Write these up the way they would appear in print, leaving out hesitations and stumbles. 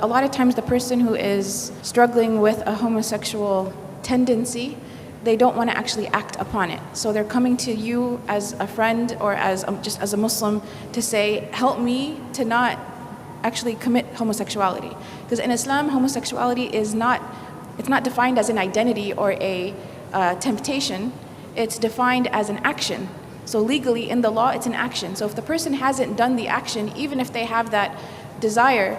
A lot of times the person who is struggling with a homosexual tendency, they don't want to actually act upon it. So they're coming to you as a friend or just as a Muslim to say, help me to not actually commit homosexuality. Because in Islam, homosexuality is not defined as an identity or a temptation. It's defined as an action. So legally, in the law, it's an action. So if the person hasn't done the action, even if they have that desire,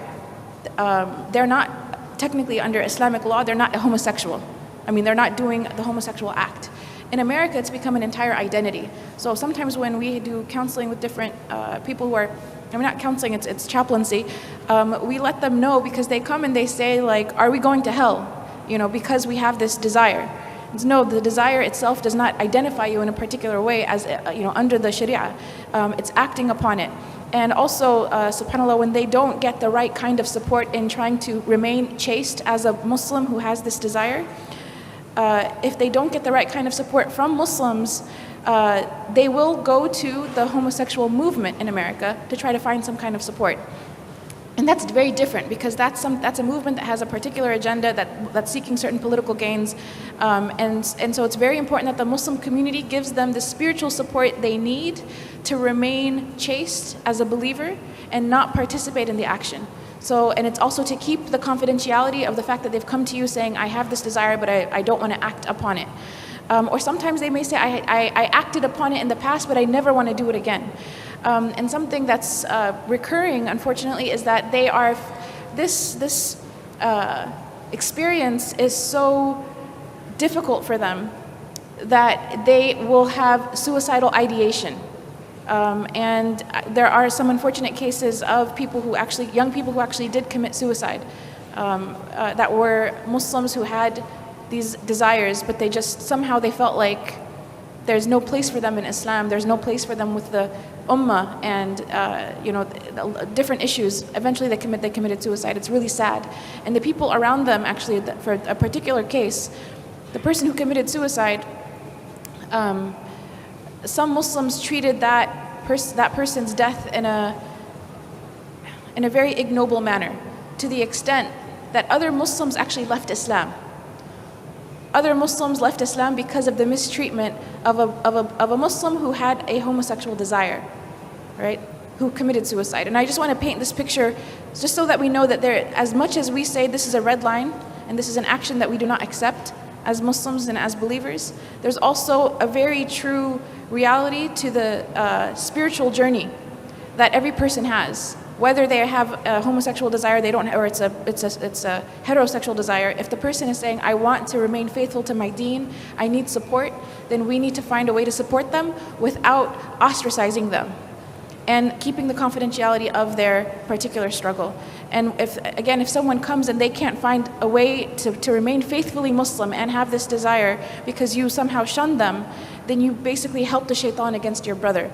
they're not, technically under Islamic law, they're not a homosexual. I mean, they're not doing the homosexual act. In America, it's become an entire identity. So sometimes when we do counseling with different people who are, I mean, not counseling, it's chaplaincy, we let them know, because they come and they say, like, are we going to hell? You know, because we have this desire. No, the desire itself does not identify you in a particular way as, under the Sharia. It's acting upon it. And also, subhanAllah, when they don't get the right kind of support in trying to remain chaste as a Muslim who has this desire, if they don't get the right kind of support from Muslims, they will go to the homosexual movement in America to try to find some kind of support. And that's very different, because that's a movement that has a particular agenda that's seeking certain political gains. And so it's very important that the Muslim community gives them the spiritual support they need to remain chaste as a believer and not participate in the action. So, and it's also to keep the confidentiality of the fact that they've come to you saying, I have this desire, but I don't want to act upon it. Or sometimes they may say, I acted upon it in the past, but I never want to do it again. And something that's recurring, unfortunately, is that they are, this experience is so difficult for them that they will have suicidal ideation. And there are some unfortunate cases of young people who actually did commit suicide, that were Muslims who had these desires, but somehow they felt like there's no place for them in Islam, there's no place for them with the Ummah, and different issues. Eventually they committed suicide. It's really sad. And the people around them, actually, for a particular case, the person who committed suicide, some Muslims treated that person's death in a very ignoble manner, to the extent that other Muslims actually left Islam. Other Muslims left Islam because of the mistreatment of a Muslim who had a homosexual desire, right? Who committed suicide. And I just want to paint this picture just so that we know that as much as we say this is a red line and this is an action that we do not accept as Muslims and as believers, there's also a very true reality to the spiritual journey that every person has. Whether they have a homosexual desire, or it's a heterosexual desire. If the person is saying, I want to remain faithful to my deen, I need support, then we need to find a way to support them without ostracizing them and keeping the confidentiality of their particular struggle. And if someone comes and they can't find a way to remain faithfully Muslim and have this desire because you somehow shun them, then you basically help the shaitan against your brother.